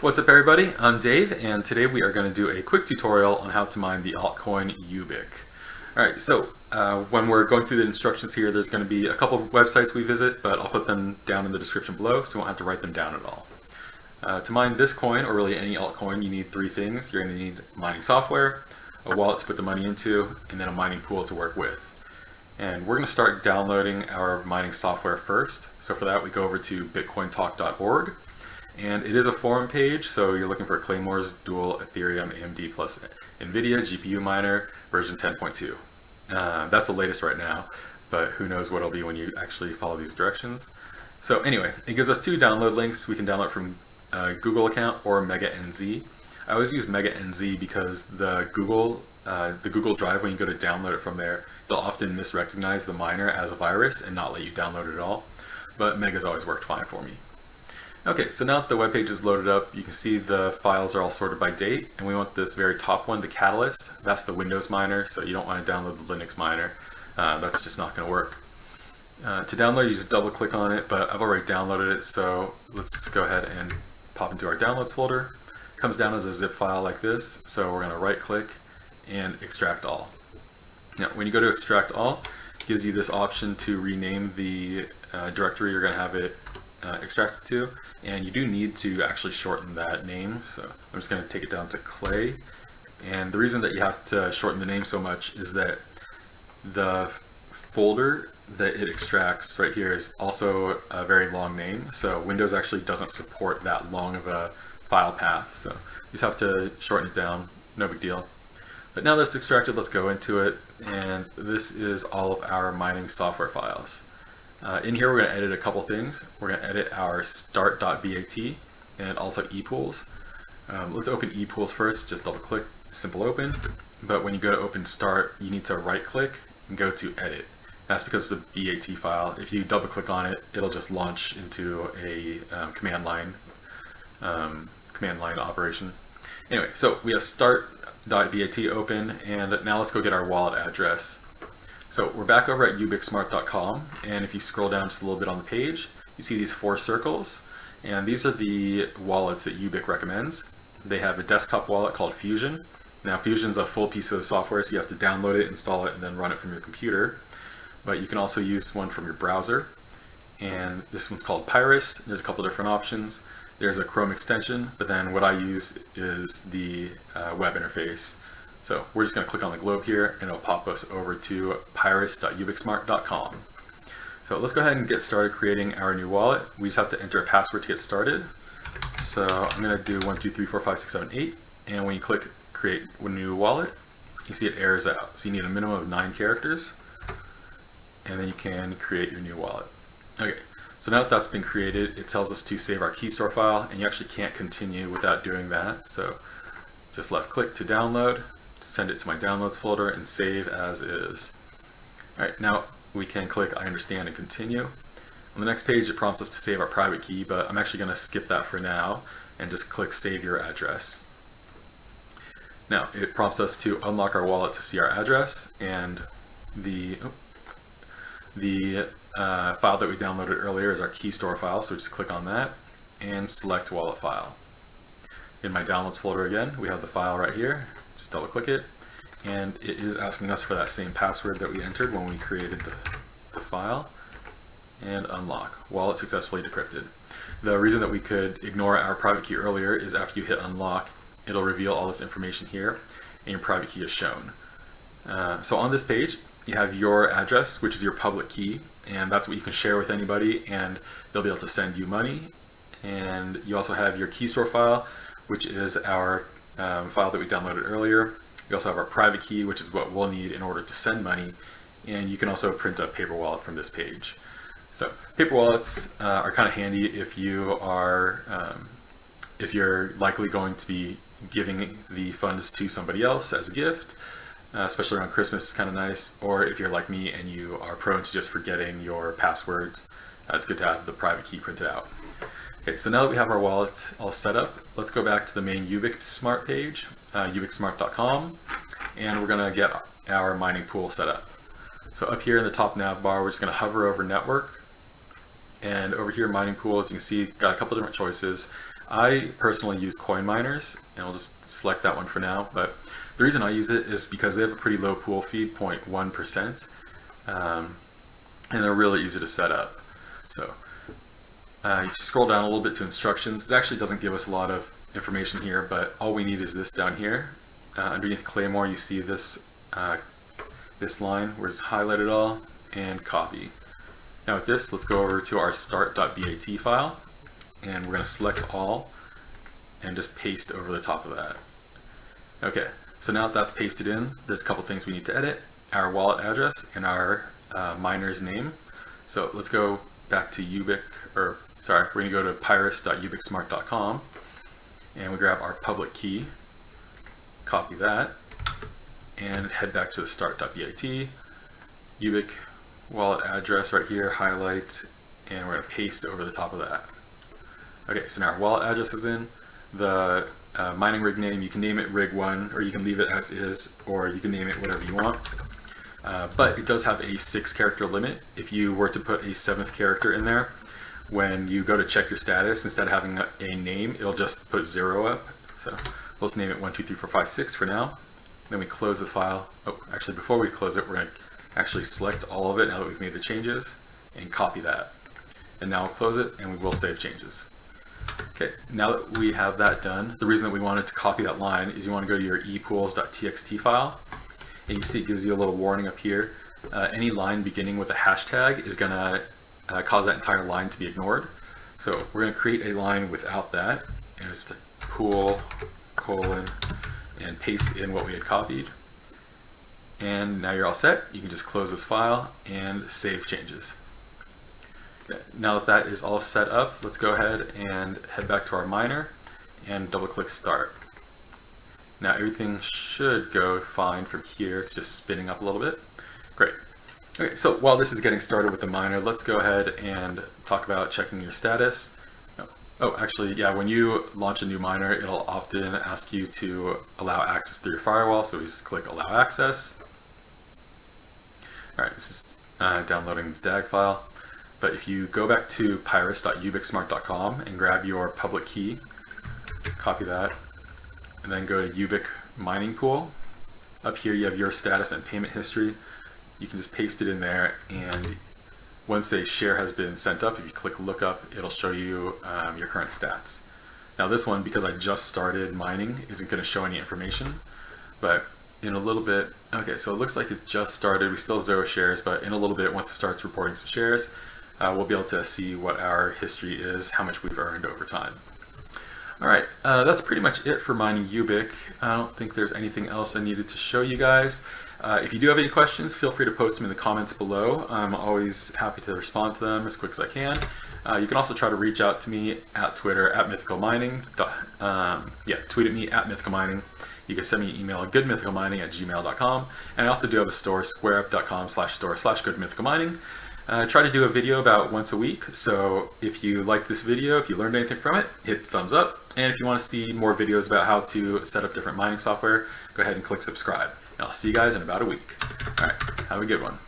What's up everybody, I'm Dave and today we are going to do a quick tutorial on how to mine the altcoin Ubiq. Alright, so when we're going through the instructions here, there's going to be a couple of websites we visit, but I'll put them down in the description below so you won't have to write them down at all. To mine this coin, or really any altcoin, you need three things. You're going to need mining software, a wallet to put the money into, and then a mining pool to work with. And we're going to start downloading our mining software first. So for that we go over to bitcointalk.org. And it is a forum page, so you're looking for Claymore's dual Ethereum AMD plus NVIDIA GPU miner version 10.2. That's the latest right now, but who knows what it'll be when you actually follow these directions. So anyway, it gives us two download links. We can download from a Google account or MegaNZ. I always use MegaNZ because the Google Drive, when you go to download it from there, it'll often misrecognize the miner as a virus and not let you download it at all. But Mega's always worked fine for me. Okay, so now that the web page is loaded up, you can see the files are all sorted by date, and we want this very top one, the Catalyst. That's the Windows miner, so you don't want to download the Linux miner. That's just not going to work. To download, you just double click on it, but I've already downloaded it, so let's just go ahead and pop into our downloads folder. It comes down as a zip file like this, so we're going to right click and extract all. Now, when you go to extract all, it gives you this option to rename the directory you're going to have it extracted to, and you do need to actually shorten that name, so I'm just going to take it down to Clay. And the reason that you have to shorten the name so much is that the folder that it extracts right here is also a very long name, so Windows actually doesn't support that long of a file path, so you just have to shorten it down, no big deal. But now that it's extracted, let's go into it, and this is all of our mining software files. In here we're going to edit a couple things. We're going to edit our start.bat and also ePools. Let's open ePools first, just double click, simple open. But when you go to open start, you need to right click and go to edit. That's because it's a BAT file. If you double click on it, it'll just launch into a command line operation. Anyway, so we have start.bat open, and now let's go get our wallet address. So we're back over at ubiqsmart.com, and if you scroll down just a little bit on the page, you see these four circles, and these are the wallets that Ubiq recommends. They have a desktop wallet called Fusion. Now Fusion's a full piece of software, so you have to download it, install it, and then run it from your computer. But you can also use one from your browser, and this one's called Pyrus. There's a couple different options. There's a Chrome extension, but then what I use is the web interface. So we're just going to click on the globe here, and it'll pop us over to pyrus.ubiqsmart.com. So let's go ahead and get started creating our new wallet. We just have to enter a password to get started. So I'm going to do 1, 2, 3, 4, 5, 6, 7, 8. And when you click create a new wallet, you see it errors out. So you need a minimum of 9 characters, and then you can create your new wallet. Okay, so now that that's been created, it tells us to save our key store file, and you actually can't continue without doing that. So just left click to download, send it to my downloads folder, and save as is. Alright, now we can click I understand and continue. On the next page it prompts us to save our private key, but I'm actually going to skip that for now and just click save your address. Now it prompts us to unlock our wallet to see our address, and the file that we downloaded earlier is our key store file, so just click on that and select wallet file. In my downloads folder again, we have the file right here. Just double click it, and it is asking us for that same password that we entered when we created the file, and unlock. Wallet successfully decrypted. The reason that we could ignore our private key earlier is after you hit unlock, it'll reveal all this information here, and your private key is shown. So on this page, you have your address, which is your public key, and that's what you can share with anybody, and they'll be able to send you money. And you also have your key store file, which is our file that we downloaded earlier. We also have our private key, which is what we'll need in order to send money, and you can also print a paper wallet from this page. So paper wallets are kind of handy if you are if you're likely going to be giving the funds to somebody else as a gift, especially around Christmas. It's kind of nice. Or if you're like me and you are prone to just forgetting your passwords, it's good to have the private key printed out. Okay, so now that we have our wallet all set up, let's go back to the main Ubiq Smart page, ubiqsmart.com, and we're going to get our mining pool set up. So up here in the top nav bar, we're just going to hover over network, and over here mining pools, you can see got a couple different choices. I personally use coin miners, and I'll just select that one for now, but the reason I use it is because they have a pretty low pool fee, 0.1%, and they're really easy to set up. So if you scroll down a little bit to instructions, it actually doesn't give us a lot of information here, but all we need is this down here. Underneath Claymore, you see this this line where it's highlighted all, and copy. Now with this, let's go over to our start.bat file, and we're going to select all and just paste over the top of that. Okay, so now that that's pasted in, there's a couple things we need to edit: our wallet address and our miner's name. So let's go back to Ubiq, or sorry, we're going to go to pyrus.ubiqsmart.com, and we grab our public key, copy that, and head back to the start.bat, Ubiq wallet address right here, highlight, and we're going to paste over the top of that. Okay, so now our wallet address is in. The mining rig name, you can name it rig1, or you can leave it as is, or you can name it whatever you want. But it does have a 6-character limit. If you were to put a 7th character in there, when you go to check your status, instead of having a name, it'll just put 0 up. So we'll just name it 1, 2, 3, 4, 5, 6 for now. Then we close the file. Oh, actually, before we close it, we're going to actually select all of it now that we've made the changes, and copy that. And now we'll close it, and we will save changes. Okay, now that we have that done, the reason that we wanted to copy that line is you want to go to your epools.txt file, and you see it gives you a little warning up here. Any line beginning with a hashtag is going to cause that entire line to be ignored. So we're going to create a line without that, and it's to pool, colon, and paste in what we had copied. And now you're all set. You can just close this file and save changes. Okay. Now that that is all set up, let's go ahead and head back to our miner and double click start. Now everything should go fine from here. It's just spinning up a little bit. Great. Okay, so while this is getting started with the miner, let's go ahead and talk about checking your status. Oh, actually, yeah, when you launch a new miner, it'll often ask you to allow access through your firewall, so we just click allow access. All right, this is downloading the DAG file. But if you go back to pyrus.ubiqsmart.com and grab your public key, copy that, and then go to Ubiq mining pool. Up here you have your status and payment history. You can just paste it in there, and once a share has been sent up, if you click lookup, it'll show you your current stats. Now this one, because I just started mining, isn't going to show any information, but in a little bit, okay, so it looks like it just started. We still have 0 shares, but in a little bit, once it starts reporting some shares, we'll be able to see what our history is, how much we've earned over time. All right, that's pretty much it for mining Ubiq. I don't think there's anything else I needed to show you guys. If you do have any questions, feel free to post them in the comments below. I'm always happy to respond to them as quick as I can. You can also try to reach out to me at Twitter at mythicalmining. Tweet at me at mythicalmining. You can send me an email at goodmythicalmining@gmail.com. And I also do have a store, squareup.com/store/goodmythicalmining. Try to do a video about once a week. So if you like this video, if you learned anything from it, hit the thumbs up. And if you want to see more videos about how to set up different mining software, go ahead and click subscribe. And I'll see you guys in about a week. All right, have a good one.